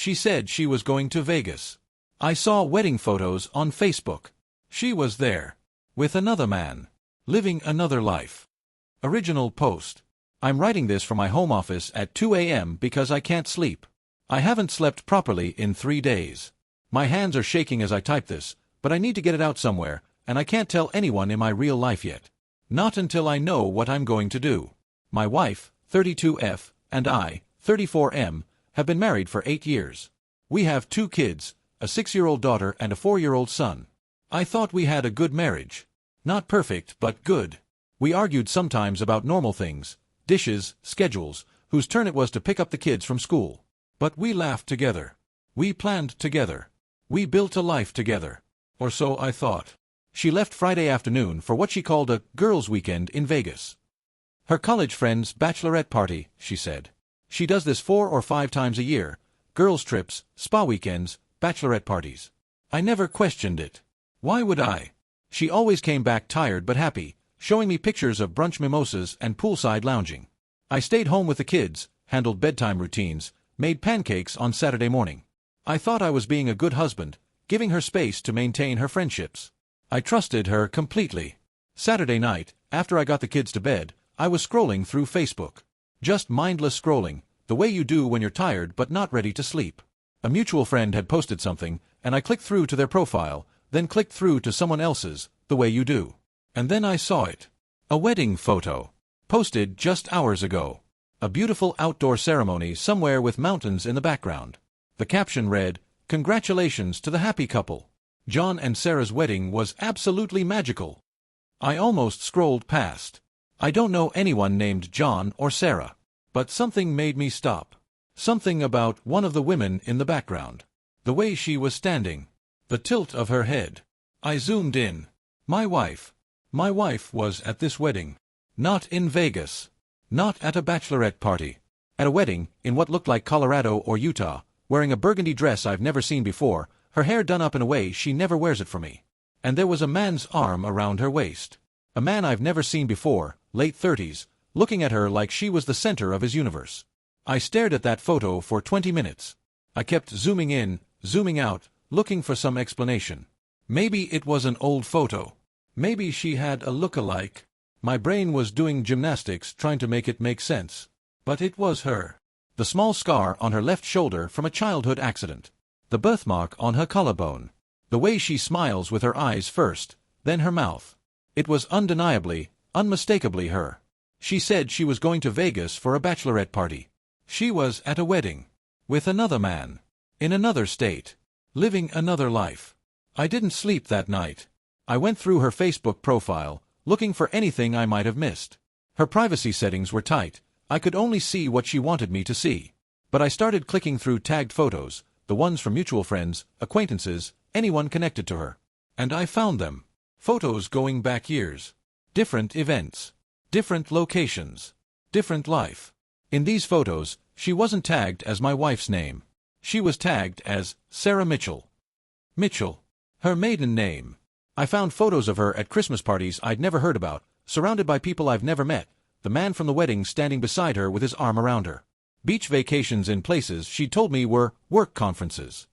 She said she was going to Vegas. I saw wedding photos on Facebook. She was there. With another man. Living another life. Original post. I'm writing this from my home office at 2 a.m. because I can't sleep. I haven't slept properly in 3 days. My hands are shaking as I type this, but I need to get it out somewhere, and I can't tell anyone in my real life yet. Not until I know what I'm going to do. My wife, 32F, and I, 34M, have been married for 8 years. We have 2 kids, a 6-year-old daughter and a 4-year-old son. I thought we had a good marriage. Not perfect, but good. We argued sometimes about normal things, dishes, schedules, whose turn it was to pick up the kids from school. But we laughed together. We planned together. We built a life together. Or so I thought. She left Friday afternoon for what she called a girls' weekend in Vegas. Her college friend's bachelorette party, she said. She does this 4 or 5 times a year. Girls' trips, spa weekends, bachelorette parties. I never questioned it. Why would I? She always came back tired but happy, showing me pictures of brunch mimosas and poolside lounging. I stayed home with the kids, handled bedtime routines, made pancakes on Saturday morning. I thought I was being a good husband, giving her space to maintain her friendships. I trusted her completely. Saturday night, after I got the kids to bed, I was scrolling through Facebook. Just mindless scrolling, the way you do when you're tired but not ready to sleep. A mutual friend had posted something, and I clicked through to their profile, then clicked through to someone else's, the way you do. And then I saw it. A wedding photo. Posted just hours ago. A beautiful outdoor ceremony somewhere with mountains in the background. The caption read, "Congratulations to the happy couple. John and Sarah's wedding was absolutely magical." I almost scrolled past. I don't know anyone named John or Sarah. But something made me stop. Something about one of the women in the background. The way she was standing. The tilt of her head. I zoomed in. My wife. My wife was at this wedding. Not in Vegas. Not at a bachelorette party. At a wedding, in what looked like Colorado or Utah, wearing a burgundy dress I've never seen before, her hair done up in a way she never wears it for me. And there was a man's arm around her waist. A man I've never seen before, late 30s, looking at her like she was the center of his universe. I stared at that photo for 20 minutes. I kept zooming in, zooming out, looking for some explanation. Maybe it was an old photo. Maybe she had a look-alike. My brain was doing gymnastics trying to make it make sense. But it was her. The small scar on her left shoulder from a childhood accident. The birthmark on her collarbone. The way she smiles with her eyes first, then her mouth. It was undeniably, unmistakably her. She said she was going to Vegas for a bachelorette party. She was at a wedding. With another man. In another state. Living another life. I didn't sleep that night. I went through her Facebook profile, looking for anything I might have missed. Her privacy settings were tight. I could only see what she wanted me to see. But I started clicking through tagged photos, the ones from mutual friends, acquaintances, anyone connected to her. And I found them. Photos going back years. Different events. Different locations. Different life. In these photos, she wasn't tagged as my wife's name. She was tagged as Sarah Mitchell. Mitchell. Her maiden name. I found photos of her at Christmas parties I'd never heard about, surrounded by people I've never met, the man from the wedding standing beside her with his arm around her. Beach vacations in places she told me were work conferences.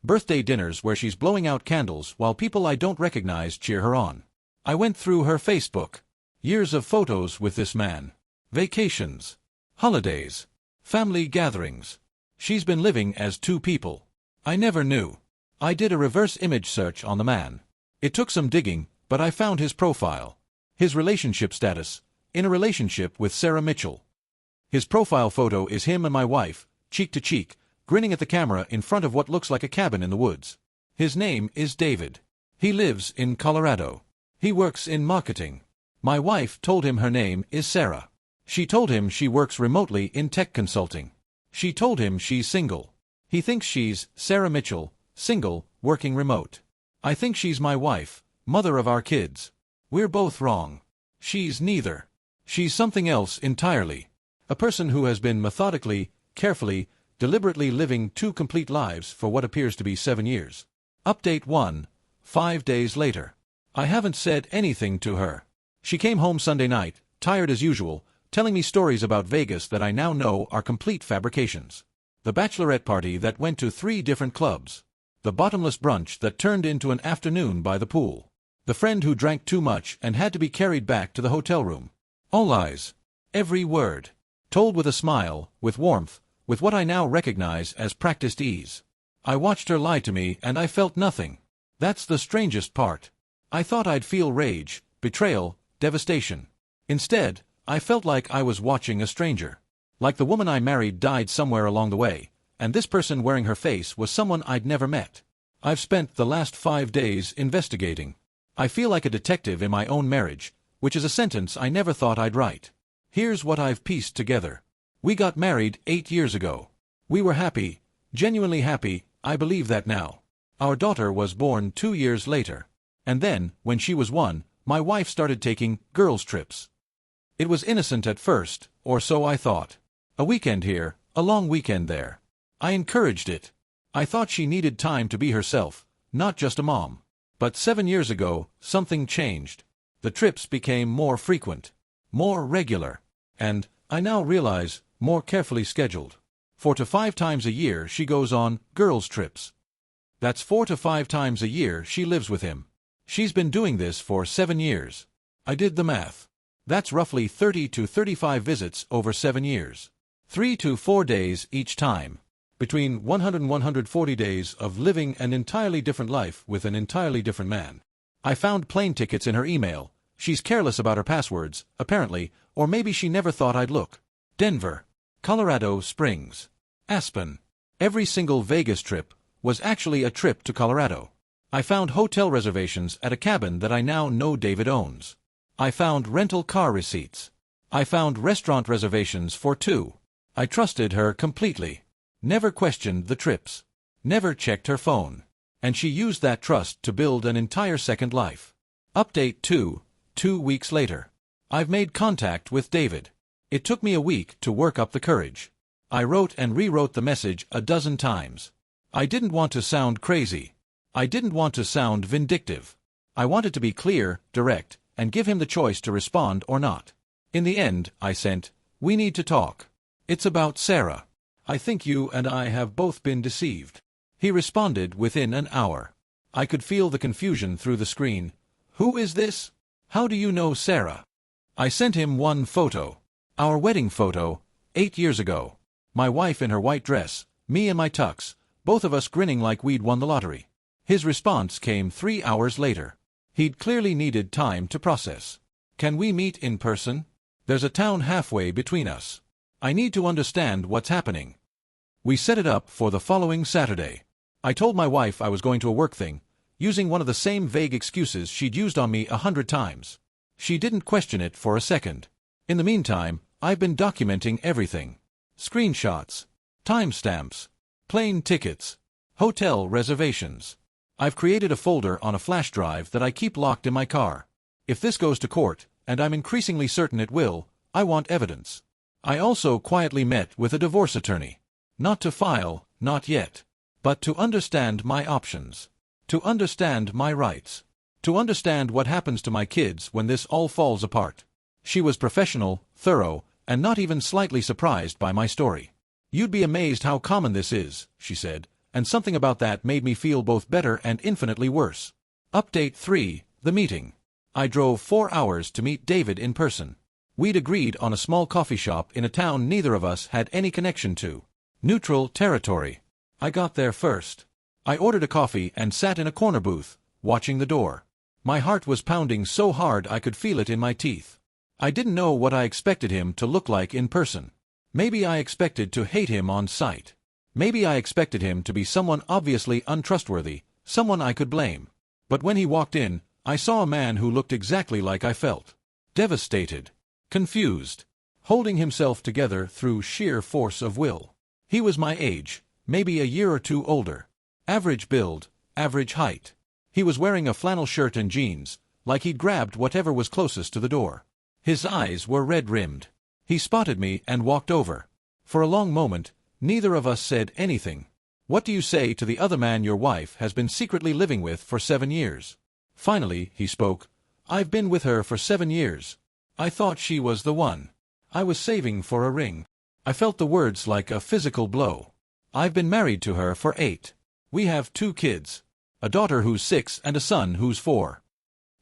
Birthday dinners where she's blowing out candles while people I don't recognize cheer her on. I went through her Facebook. Years of photos with this man. Vacations. Holidays. Family gatherings. She's been living as 2 people. I never knew. I did a reverse image search on the man. It took some digging, but I found his profile. His relationship status. In a relationship with Sarah Mitchell. His profile photo is him and my wife, cheek to cheek, grinning at the camera in front of what looks like a cabin in the woods. His name is David. He lives in Colorado. He works in marketing. My wife told him her name is Sarah. She told him she works remotely in tech consulting. She told him she's single. He thinks she's Sarah Mitchell, single, working remote. I think she's my wife, mother of our kids. We're both wrong. She's neither. She's something else entirely. A person who has been methodically, carefully, deliberately living 2 complete lives for what appears to be 7 years. Update 1. 5 days later. I haven't said anything to her. She came home Sunday night, tired as usual, telling me stories about Vegas that I now know are complete fabrications. The bachelorette party that went to 3 different clubs. The bottomless brunch that turned into an afternoon by the pool. The friend who drank too much and had to be carried back to the hotel room. All lies. Every word. Told with a smile, with warmth, with what I now recognize as practiced ease. I watched her lie to me and I felt nothing. That's the strangest part. I thought I'd feel rage, betrayal, devastation. Instead, I felt like I was watching a stranger. Like the woman I married died somewhere along the way, and this person wearing her face was someone I'd never met. I've spent the last 5 days investigating. I feel like a detective in my own marriage, which is a sentence I never thought I'd write. Here's what I've pieced together. We got married 8 years ago. We were happy, genuinely happy, I believe that now. Our daughter was born 2 years later. And then, when she was 1, my wife started taking girls' trips. It was innocent at first, or so I thought. A weekend here, a long weekend there. I encouraged it. I thought she needed time to be herself, not just a mom. But 7 years ago, something changed. The trips became more frequent, more regular, and, I now realize, more carefully scheduled. 4 to 5 times a year she goes on girls' trips. That's 4 to 5 times a year she lives with him. She's been doing this for 7 years. I did the math. That's roughly 30 to 35 visits over 7 years. 3 to 4 days each time. Between 100 and 140 days of living an entirely different life with an entirely different man. I found plane tickets in her email. She's careless about her passwords, apparently, or maybe she never thought I'd look. Denver, Colorado Springs, Aspen. Every single Vegas trip was actually a trip to Colorado. I found hotel reservations at a cabin that I now know David owns. I found rental car receipts. I found restaurant reservations for 2. I trusted her completely. Never questioned the trips. Never checked her phone. And she used that trust to build an entire second life. Update 2, 2 weeks later. I've made contact with David. It took me a week to work up the courage. I wrote and rewrote the message a dozen times. I didn't want to sound crazy. I didn't want to sound vindictive. I wanted to be clear, direct, and give him the choice to respond or not. In the end, I sent, "We need to talk. It's about Sarah. I think you and I have both been deceived." He responded within an hour. I could feel the confusion through the screen. "Who is this? How do you know Sarah?" I sent him one photo. Our wedding photo, 8 years ago. My wife in her white dress, me in my tux, both of us grinning like we'd won the lottery. His response came 3 hours later. He'd clearly needed time to process. "Can we meet in person? There's a town halfway between us. I need to understand what's happening." We set it up for the following Saturday. I told my wife I was going to a work thing, using one of the same vague excuses she'd used on me 100 times. She didn't question it for a second. In the meantime, I've been documenting everything. Screenshots, timestamps, plane tickets, hotel reservations. I've created a folder on a flash drive that I keep locked in my car. If this goes to court, and I'm increasingly certain it will, I want evidence. I also quietly met with a divorce attorney. Not to file, not yet. But to understand my options. To understand my rights. To understand what happens to my kids when this all falls apart. She was professional, thorough, and not even slightly surprised by my story. "You'd be amazed how common this is," she said, and something about that made me feel both better and infinitely worse. Update 3, the meeting. I drove 4 hours to meet David in person. We'd agreed on a small coffee shop in a town neither of us had any connection to. Neutral territory. I got there first. I ordered a coffee and sat in a corner booth, watching the door. My heart was pounding so hard I could feel it in my teeth. I didn't know what I expected him to look like in person. Maybe I expected to hate him on sight. Maybe I expected him to be someone obviously untrustworthy, someone I could blame. But when he walked in, I saw a man who looked exactly like I felt. Devastated. Confused. Holding himself together through sheer force of will. He was my age, maybe a year or 2 older. Average build, average height. He was wearing a flannel shirt and jeans, like he'd grabbed whatever was closest to the door. His eyes were red-rimmed. He spotted me and walked over. For a long moment, neither of us said anything. "What do you say to the other man your wife has been secretly living with for 7 years? Finally, he spoke. "I've been with her for 7 years. I thought she was the one. I was saving for a ring." I felt the words like a physical blow. I've been married to her for 8. We have 2 kids. A daughter who's 6 and a son who's 4.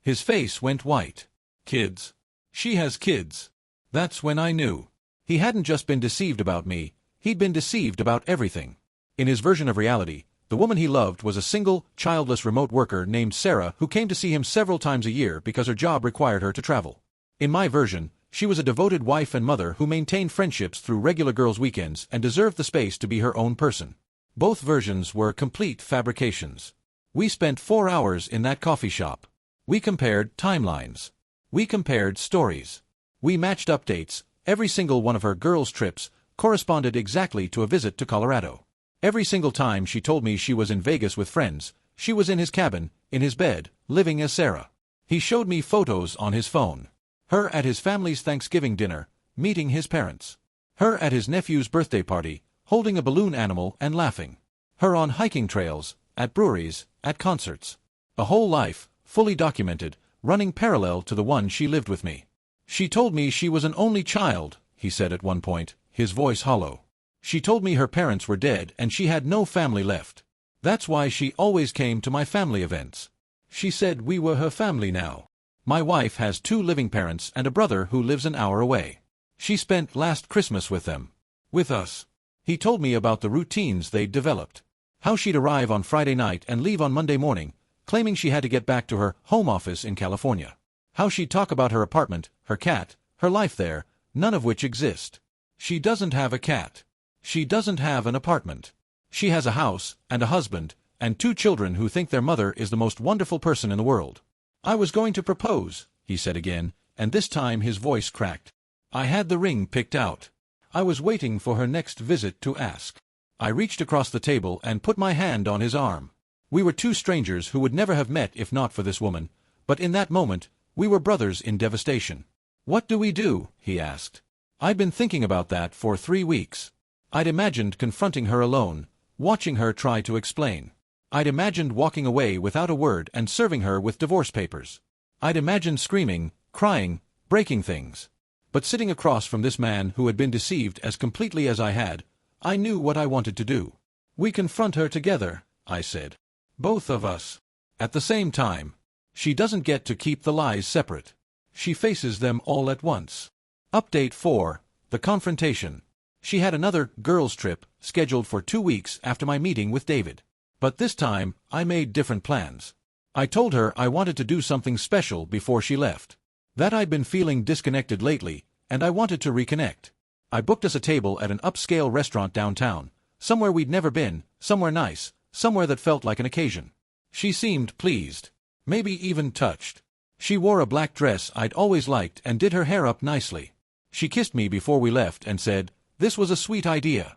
His face went white. Kids? She has kids. That's when I knew. He hadn't just been deceived about me, he'd been deceived about everything. In his version of reality, the woman he loved was a single, childless remote worker named Sarah who came to see him several times a year because her job required her to travel. In my version, she was a devoted wife and mother who maintained friendships through regular girls' weekends and deserved the space to be her own person. Both versions were complete fabrications. We spent 4 hours in that coffee shop. We compared timelines. We compared stories. We matched updates. Every single one of her girls' trips corresponded exactly to a visit to Colorado. Every single time she told me she was in Vegas with friends, she was in his cabin, in his bed, living as Sarah. He showed me photos on his phone. Her at his family's Thanksgiving dinner, meeting his parents. Her at his nephew's birthday party, holding a balloon animal and laughing. Her on hiking trails, at breweries, at concerts. A whole life, fully documented, running parallel to the one she lived with me. She told me she was an only child, he said at one point, his voice hollow. She told me her parents were dead and she had no family left. That's why she always came to my family events. She said we were her family now. My wife has 2 living parents and a brother who lives an hour away. She spent last Christmas with them. With us. He told me about the routines they'd developed. How she'd arrive on Friday night and leave on Monday morning, claiming she had to get back to her home office in California. How she'd talk about her apartment, her cat, her life there, none of which exist. She doesn't have a cat. She doesn't have an apartment. She has a house, and a husband, and 2 children who think their mother is the most wonderful person in the world. I was going to propose, he said again, and this time his voice cracked. I had the ring picked out. I was waiting for her next visit to ask. I reached across the table and put my hand on his arm. We were 2 strangers who would never have met if not for this woman, but in that moment, we were brothers in devastation. What do we do? He asked. I'd been thinking about that for 3 weeks. I'd imagined confronting her alone, watching her try to explain. I'd imagined walking away without a word and serving her with divorce papers. I'd imagined screaming, crying, breaking things. But sitting across from this man who had been deceived as completely as I had, I knew what I wanted to do. We confront her together, I said. Both of us. At the same time. She doesn't get to keep the lies separate. She faces them all at once. Update 4. The confrontation. She had another girls' trip scheduled for 2 weeks after my meeting with David. But this time, I made different plans. I told her I wanted to do something special before she left. That I'd been feeling disconnected lately, and I wanted to reconnect. I booked us a table at an upscale restaurant downtown, somewhere we'd never been, somewhere nice, somewhere that felt like an occasion. She seemed pleased. Maybe even touched. She wore a black dress I'd always liked and did her hair up nicely. She kissed me before we left and said, "This was a sweet idea."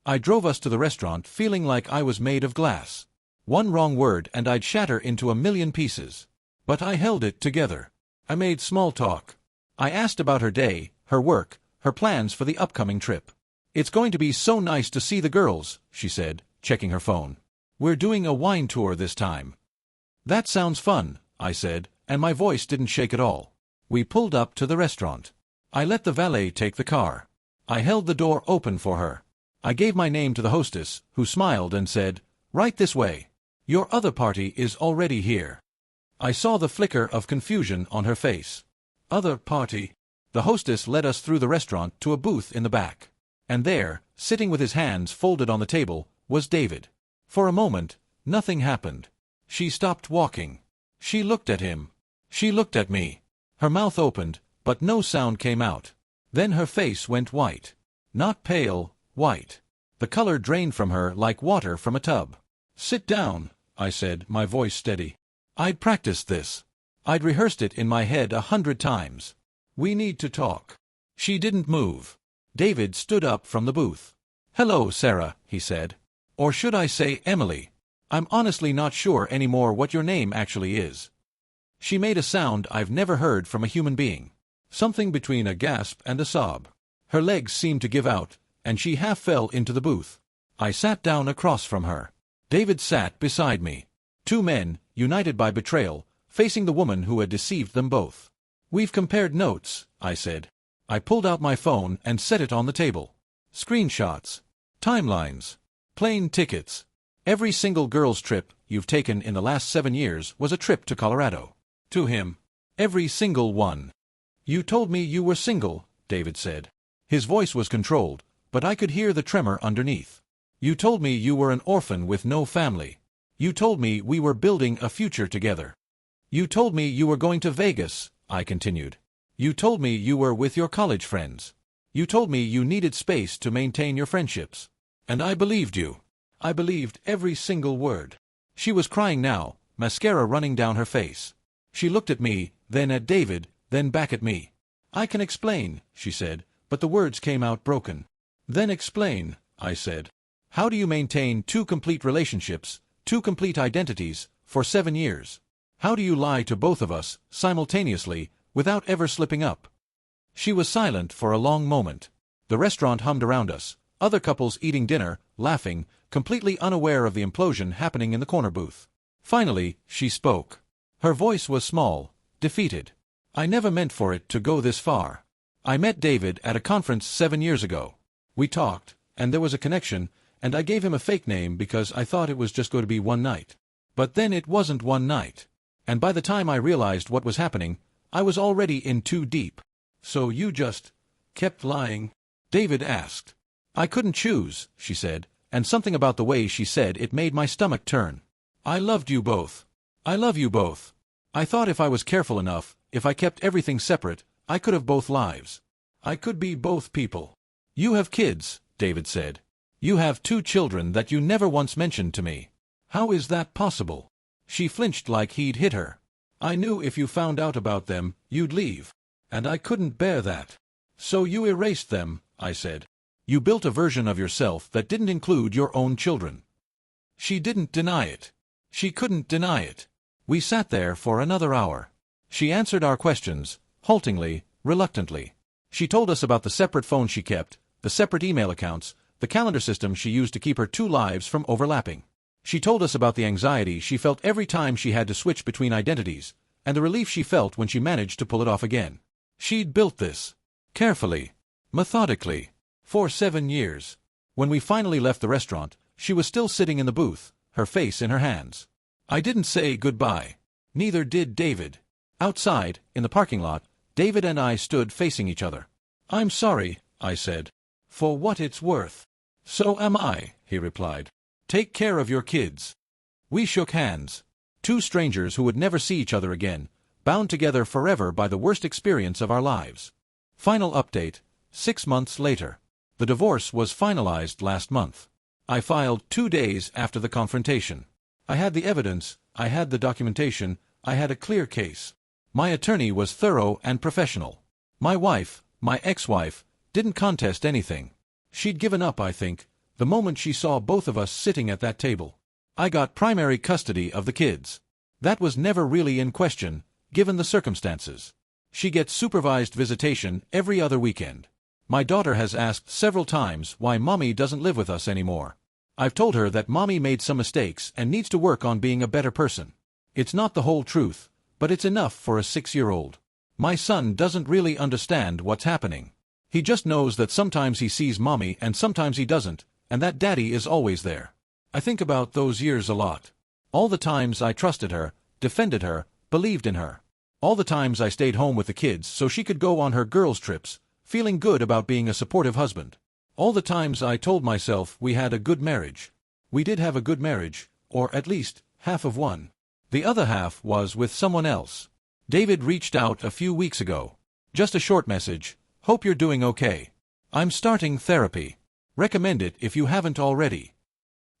I drove us to the restaurant feeling like I was made of glass. One wrong word and I'd shatter into a million pieces. But I held it together. I made small talk. I asked about her day, her work, her plans for the upcoming trip. "It's going to be so nice to see the girls," she said, checking her phone. "We're doing a wine tour this time." "That sounds fun," I said, and my voice didn't shake at all. We pulled up to the restaurant. I let the valet take the car. I held the door open for her. I gave my name to the hostess, who smiled and said, "Right this way. Your other party is already here." I saw the flicker of confusion on her face. "Other party?" The hostess led us through the restaurant to a booth in the back. And there, sitting with his hands folded on the table, was David. For a moment, nothing happened. She stopped walking. She looked at him. She looked at me. Her mouth opened, but no sound came out. Then her face went white. Not pale, white. The color drained from her like water from a tub. "Sit down," I said, my voice steady. I'd practiced this. I'd rehearsed it in my head 100 times. "We need to talk." She didn't move. David stood up from the booth. "Hello, Sarah," he said. "Or should I say Emily? I'm honestly not sure anymore what your name actually is." She made a sound I've never heard from a human being. Something between a gasp and a sob. Her legs seemed to give out, and she half fell into the booth. I sat down across from her. David sat beside me. 2 men, united by betrayal, facing the woman who had deceived them both. "We've compared notes," I said. I pulled out my phone and set it on the table. "Screenshots. Timelines. Plane tickets. Every single girl's trip you've taken in the last 7 years was a trip to Colorado. To him. Every single one. You told me you were single, David said. His voice was controlled, but I could hear the tremor underneath. You told me you were an orphan with no family. You told me we were building a future together. You told me you were going to Vegas, I continued. You told me you were with your college friends. You told me you needed space to maintain your friendships. And I believed you. I believed every single word. She was crying now, mascara running down her face. She looked at me, then at David, then back at me. I can explain, she said, but the words came out broken. Then explain, I said. How do you maintain 2 complete relationships, 2 complete identities, for 7 years? How do you lie to both of us, simultaneously, without ever slipping up? She was silent for a long moment. The restaurant hummed around us, other couples eating dinner, laughing, completely unaware of the implosion happening in the corner booth. Finally, she spoke. Her voice was small, defeated. I never meant for it to go this far. I met David at a conference 7 years ago. We talked, and there was a connection, and I gave him a fake name because I thought it was just going to be one night. But then it wasn't one night. And by the time I realized what was happening, I was already in too deep. So you just kept lying? David asked. I couldn't choose, she said, and something about the way she said it made my stomach turn. I loved you both. I love you both. I thought if I was careful enough, if I kept everything separate, I could have both lives. I could be both people. You have kids, David said. You have 2 children that you never once mentioned to me. How is that possible? She flinched like he'd hit her. I knew if you found out about them, you'd leave. And I couldn't bear that. So you erased them, I said. You built a version of yourself that didn't include your own children. She didn't deny it. She couldn't deny it. We sat there for another hour. She answered our questions, haltingly, reluctantly. She told us about the separate phones she kept, the separate email accounts, the calendar system she used to keep her 2 lives from overlapping. She told us about the anxiety she felt every time she had to switch between identities, and the relief she felt when she managed to pull it off again. She'd built this. Carefully. Methodically. For 7 years. When we finally left the restaurant, she was still sitting in the booth, her face in her hands. I didn't say goodbye. Neither did David. Outside, in the parking lot, David and I stood facing each other. I'm sorry, I said. For what it's worth. So am I, he replied. Take care of your kids. We shook hands. 2 strangers who would never see each other again, bound together forever by the worst experience of our lives. Final update, 6 months later. The divorce was finalized last month. I filed 2 days after the confrontation. I had the evidence, I had the documentation, I had a clear case. My attorney was thorough and professional. My wife, my ex-wife, didn't contest anything. She'd given up, I think, the moment she saw both of us sitting at that table. I got primary custody of the kids. That was never really in question, given the circumstances. She gets supervised visitation every other weekend. My daughter has asked several times why Mommy doesn't live with us anymore. I've told her that Mommy made some mistakes and needs to work on being a better person. It's not the whole truth, but it's enough for a 6-year-old. My son doesn't really understand what's happening. He just knows that sometimes he sees Mommy and sometimes he doesn't, and that Daddy is always there. I think about those years a lot. All the times I trusted her, defended her, believed in her. All the times I stayed home with the kids so she could go on her girls' trips, feeling good about being a supportive husband. All the times I told myself we had a good marriage. We did have a good marriage, or at least, half of one. The other half was with someone else. David reached out a few weeks ago. Just a short message, hope you're doing okay. I'm starting therapy. Recommend it if you haven't already.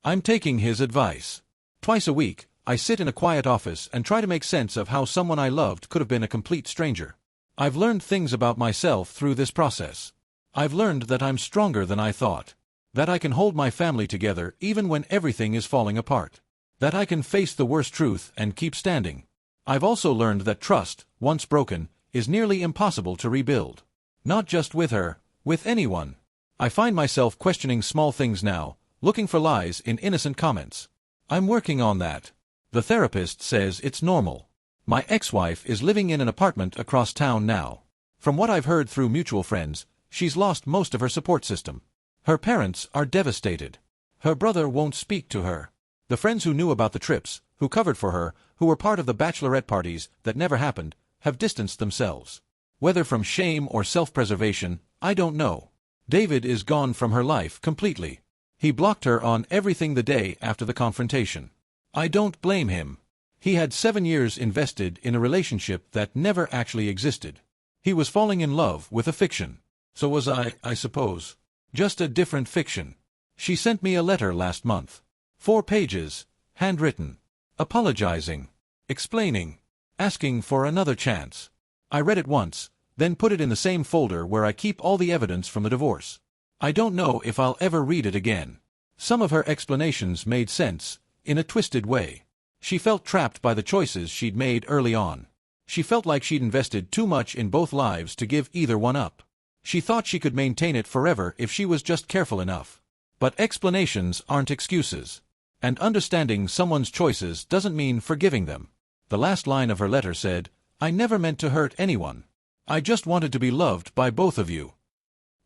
I'm taking his advice. Twice a week, I sit in a quiet office and try to make sense of how someone I loved could have been a complete stranger. I've learned things about myself through this process. I've learned that I'm stronger than I thought. That I can hold my family together even when everything is falling apart. That I can face the worst truth and keep standing. I've also learned that trust, once broken, is nearly impossible to rebuild. Not just with her, with anyone. I find myself questioning small things now, looking for lies in innocent comments. I'm working on that. The therapist says it's normal. My ex-wife is living in an apartment across town now. From what I've heard through mutual friends, she's lost most of her support system. Her parents are devastated. Her brother won't speak to her. The friends who knew about the trips, who covered for her, who were part of the bachelorette parties that never happened, have distanced themselves. Whether from shame or self-preservation, I don't know. David is gone from her life completely. He blocked her on everything the day after the confrontation. I don't blame him. He had 7 years invested in a relationship that never actually existed. He was falling in love with a fiction. So was I suppose. Just a different fiction. She sent me a letter last month. 4 pages, handwritten. Apologizing. Explaining. Asking for another chance. I read it once, then put it in the same folder where I keep all the evidence from the divorce. I don't know if I'll ever read it again. Some of her explanations made sense, in a twisted way. She felt trapped by the choices she'd made early on. She felt like she'd invested too much in both lives to give either one up. She thought she could maintain it forever if she was just careful enough. But explanations aren't excuses. And understanding someone's choices doesn't mean forgiving them. The last line of her letter said, "I never meant to hurt anyone. I just wanted to be loved by both of you."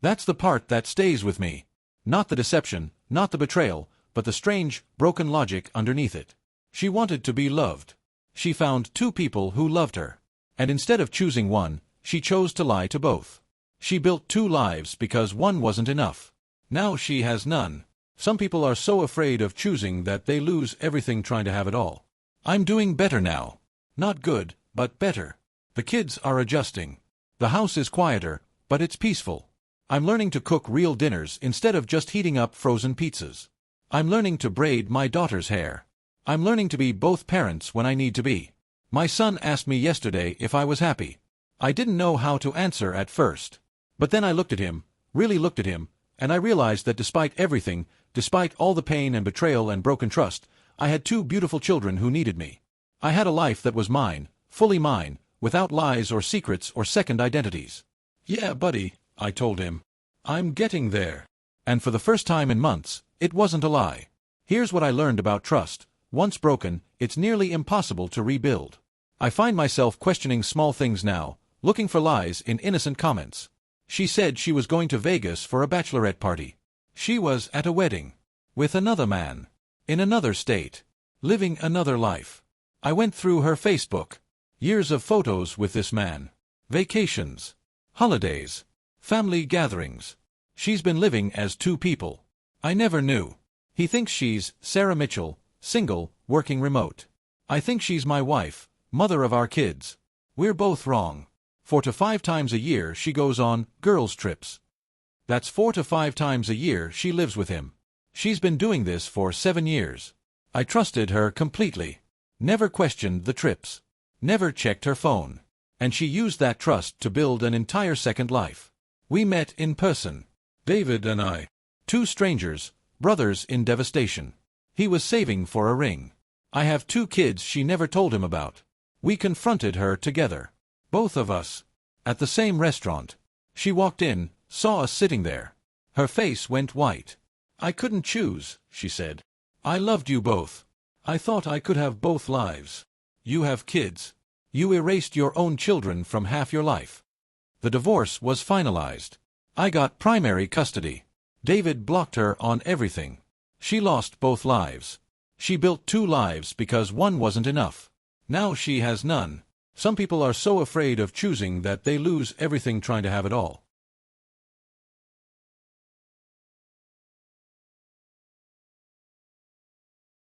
That's the part that stays with me. Not the deception, not the betrayal, but the strange, broken logic underneath it. She wanted to be loved. She found 2 people who loved her. And instead of choosing one, she chose to lie to both. She built 2 lives because one wasn't enough. Now she has none. Some people are so afraid of choosing that they lose everything trying to have it all. I'm doing better now. Not good, but better. The kids are adjusting. The house is quieter, but it's peaceful. I'm learning to cook real dinners instead of just heating up frozen pizzas. I'm learning to braid my daughter's hair. I'm learning to be both parents when I need to be. My son asked me yesterday if I was happy. I didn't know how to answer at first. But then I looked at him, really looked at him, and I realized that despite everything, despite all the pain and betrayal and broken trust, I had 2 beautiful children who needed me. I had a life that was mine, fully mine, without lies or secrets or second identities. "Yeah, buddy," I told him. "I'm getting there." And for the first time in months, it wasn't a lie. Here's what I learned about trust. Once broken, it's nearly impossible to rebuild. I find myself questioning small things now, looking for lies in innocent comments. She said she was going to Vegas for a bachelorette party. She was at a wedding. With another man. In another state. Living another life. I went through her Facebook. Years of photos with this man. Vacations. Holidays. Family gatherings. She's been living as 2 people. I never knew. He thinks she's Sarah Mitchell, single, working remote. I think she's my wife, mother of our kids. We're both wrong. 4 to 5 times a year she goes on girls' trips. That's 4 to 5 times a year she lives with him. She's been doing this for 7 years. I trusted her completely. Never questioned the trips. Never checked her phone. And she used that trust to build an entire second life. We met in person. David and I. 2 strangers, brothers in devastation. He was saving for a ring. I have 2 kids she never told him about. We confronted her together. Both of us. At the same restaurant. She walked in, saw us sitting there. Her face went white. "I couldn't choose," she said. "I loved you both. I thought I could have both lives. You have kids. You erased your own children from half your life." The divorce was finalized. I got primary custody. David blocked her on everything. She lost both lives. She built 2 lives because one wasn't enough. Now she has none. Some people are so afraid of choosing that they lose everything trying to have it all.